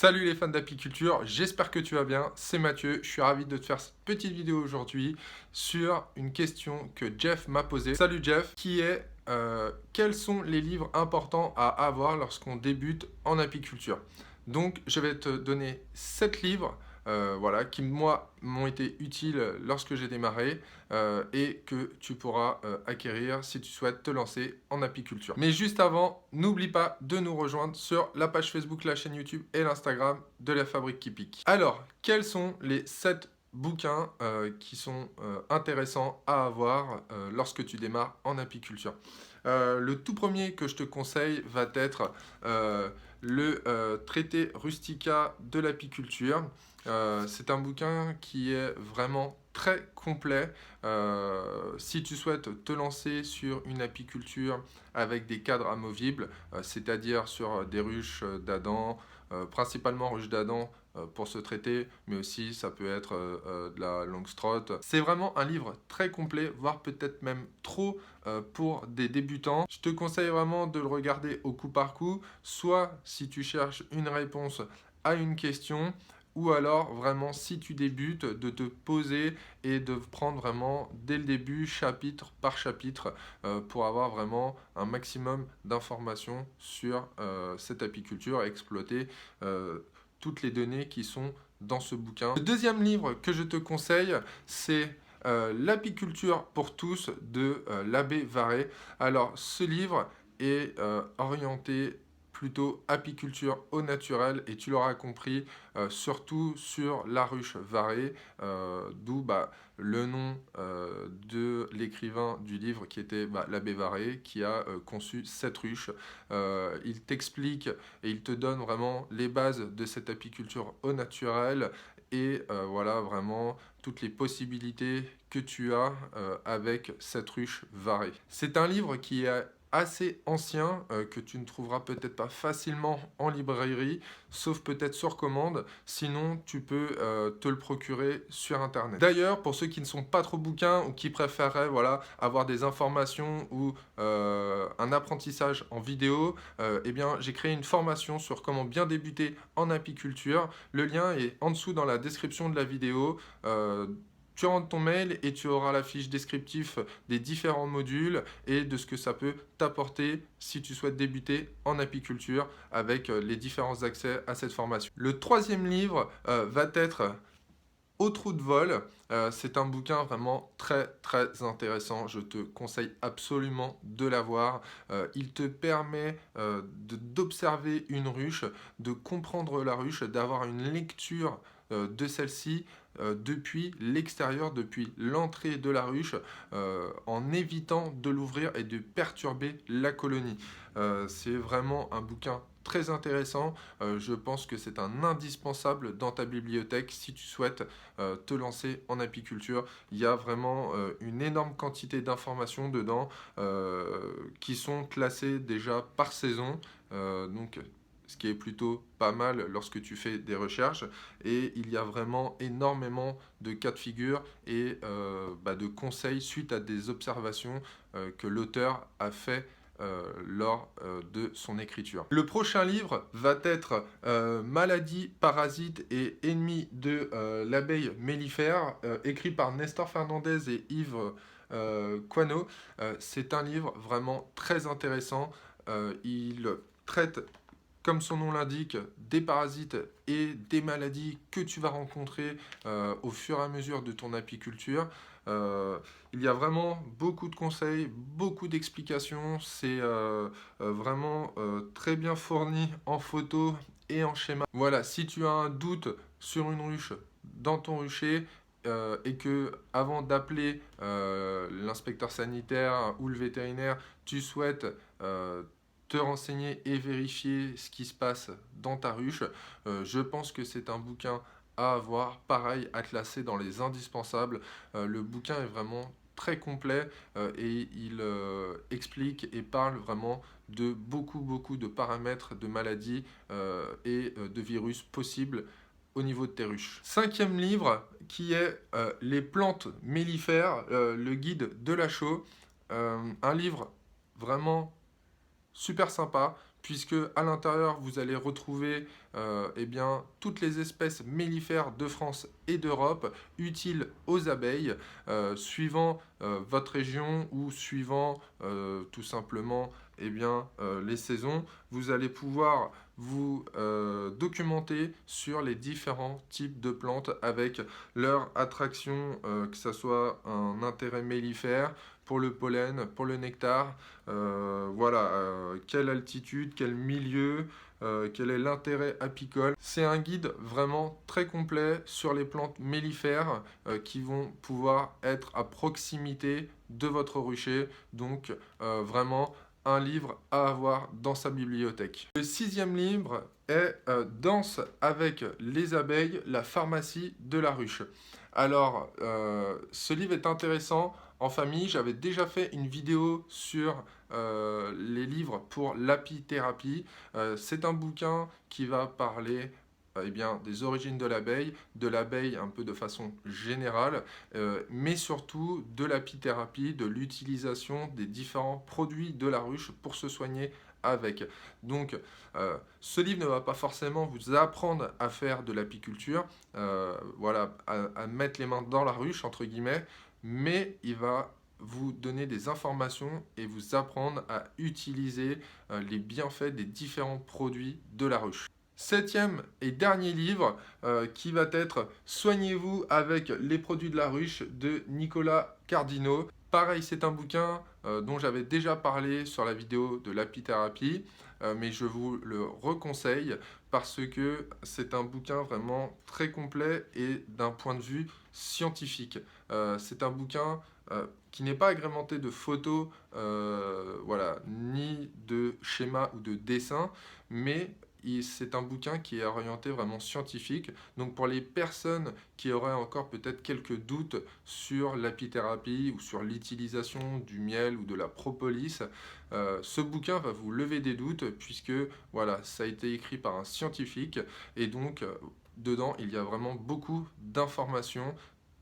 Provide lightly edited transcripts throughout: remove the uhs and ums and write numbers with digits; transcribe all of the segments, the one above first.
Salut les fans d'apiculture, j'espère que tu vas bien, c'est Mathieu, je suis ravi de te faire cette petite vidéo aujourd'hui sur une question que Jeff m'a posée. Salut Jeff, qui est quels sont les livres importants à avoir lorsqu'on débute en apiculture? Donc je vais te donner 7 livres voilà, qui moi m'ont été utiles lorsque j'ai démarré et que tu pourras acquérir si tu souhaites te lancer en apiculture. Mais juste avant, n'oublie pas de nous rejoindre sur la page Facebook, la chaîne YouTube et l'Instagram de la Fabrique qui pique. Alors, quels sont les 7 bouquins qui sont intéressants à avoir lorsque tu démarres en apiculture? Le tout premier que je te conseille va être le traité Rustica de l'apiculture. C'est un bouquin qui est vraiment très complet. Si tu souhaites te lancer sur une apiculture avec des cadres amovibles, c'est-à-dire sur des ruches d'Adam, principalement ruches d'Adam pour ce traité, mais aussi ça peut être de la Langstroth. C'est vraiment un livre très complet, voire peut-être même trop pour des débutants. Je te conseille vraiment de le regarder au coup par coup, soit si tu cherches une réponse à une question, ou alors vraiment si tu débutes de te poser et de prendre vraiment dès le début chapitre par chapitre pour avoir vraiment un maximum d'informations sur cette apiculture et exploiter toutes les données qui sont dans ce bouquin. Le deuxième livre que je te conseille, c'est L'apiculture pour tous de l'abbé Varé. Alors ce livre est orienté plutôt apiculture au naturel et tu l'auras compris, surtout sur la ruche Varé, d'où le nom de l'écrivain du livre qui était l'abbé Varé qui a conçu cette ruche. Il t'explique et il te donne vraiment les bases de cette apiculture au naturel et voilà vraiment toutes les possibilités que tu as avec cette ruche Varé. C'est un livre qui est assez ancien, que tu ne trouveras peut-être pas facilement en librairie, sauf peut-être sur commande, sinon tu peux te le procurer sur internet. D'ailleurs, pour ceux qui ne sont pas trop bouquins ou qui préféreraient voilà, avoir des informations ou un apprentissage en vidéo, eh bien j'ai créé une formation sur comment bien débuter en apiculture. Le lien est en dessous dans la description de la vidéo. Tu rentres ton mail et tu auras la fiche descriptive des différents modules et de ce que ça peut t'apporter si tu souhaites débuter en apiculture avec les différents accès à cette formation. Le troisième livre va être Au trou de vol. C'est un bouquin vraiment très très intéressant. Je te conseille absolument de l'avoir. Il te permet d'observer une ruche, de comprendre la ruche, d'avoir une lecture de celle-ci depuis l'extérieur, depuis l'entrée de la ruche, en évitant de l'ouvrir et de perturber la colonie. C'est vraiment un bouquin très intéressant. Je pense que c'est un indispensable dans ta bibliothèque si tu souhaites te lancer en apiculture. Il y a vraiment une énorme quantité d'informations dedans qui sont classées déjà par saison. Donc ce qui est plutôt pas mal lorsque tu fais des recherches. Et il y a vraiment énormément de cas de figure et de conseils suite à des observations que l'auteur a fait lors de son écriture. Le prochain livre va être Maladies, parasites et ennemis de l'abeille mellifère, écrit par Nestor Fernandez et Yves Quano. C'est un livre vraiment très intéressant. Il traite, comme son nom l'indique, des parasites et des maladies que tu vas rencontrer au fur et à mesure de ton apiculture. Il y a vraiment beaucoup de conseils, beaucoup d'explications. C'est vraiment très bien fourni en photos et en schéma. Voilà, si tu as un doute sur une ruche dans ton rucher, et que avant d'appeler l'inspecteur sanitaire ou le vétérinaire, tu souhaites te renseigner et vérifier ce qui se passe dans ta ruche, je pense que c'est un bouquin à avoir, pareil, à classer dans les indispensables. Le bouquin est vraiment très complet et il explique et parle vraiment de beaucoup de paramètres de maladies et de virus possibles au niveau de tes ruches. Cinquième livre qui est Les plantes mellifères, le guide de la chaux. Un livre vraiment super sympa puisque à l'intérieur, vous allez retrouver eh bien, toutes les espèces mellifères de France et d'Europe utiles aux abeilles, suivant votre région ou suivant tout simplement eh bien, les saisons. Vous allez pouvoir vous documenter sur les différents types de plantes avec leur attraction, que ce soit un intérêt mellifère, pour le pollen, pour le nectar, voilà, quelle altitude, quel milieu, quel est l'intérêt apicole. C'est un guide vraiment très complet sur les plantes mellifères qui vont pouvoir être à proximité de votre rucher, donc vraiment un livre à avoir dans sa bibliothèque. Le 6e livre est Danse avec les abeilles, la pharmacie de la ruche. Alors, ce livre est intéressant en famille. J'avais déjà fait une vidéo sur les livres pour l'apithérapie. C'est un bouquin qui va parler eh bien, des origines de l'abeille un peu de façon générale, mais surtout de l'apithérapie, de l'utilisation des différents produits de la ruche pour se soigner avec. Donc, ce livre ne va pas forcément vous apprendre à faire de l'apiculture, voilà, à mettre les mains dans la ruche, entre guillemets, mais il va vous donner des informations et vous apprendre à utiliser les bienfaits des différents produits de la ruche. 7e et dernier livre qui va être Soignez-vous avec les produits de la ruche de Nicolas Cardino. Pareil, c'est un bouquin dont j'avais déjà parlé sur la vidéo de l'apithérapie, mais je vous le reconseille parce que c'est un bouquin vraiment très complet et d'un point de vue scientifique. C'est un bouquin qui n'est pas agrémenté de photos, voilà, ni de schémas ou de dessins, mais c'est un bouquin qui est orienté vraiment scientifique. Donc pour les personnes qui auraient encore peut-être quelques doutes sur l'apithérapie ou sur l'utilisation du miel ou de la propolis, ce bouquin va vous lever des doutes puisque voilà, ça a été écrit par un scientifique et donc dedans il y a vraiment beaucoup d'informations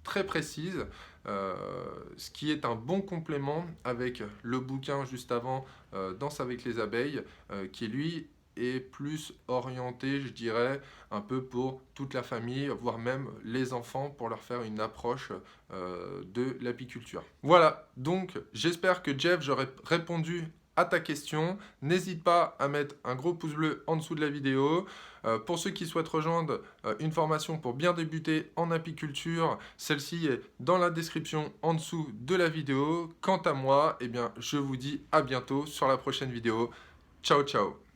très précises, ce qui est un bon complément avec le bouquin juste avant, Danse avec les abeilles, qui lui est plus orienté, je dirais, un peu pour toute la famille, voire même les enfants, pour leur faire une approche de l'apiculture. Voilà, donc j'espère que Jeff, j'aurai répondu à ta question. N'hésite pas à mettre un gros pouce bleu en dessous de la vidéo. Pour ceux qui souhaitent rejoindre une formation pour bien débuter en apiculture, celle-ci est dans la description en dessous de la vidéo. Quant à moi, eh bien, je vous dis à bientôt sur la prochaine vidéo. Ciao, ciao!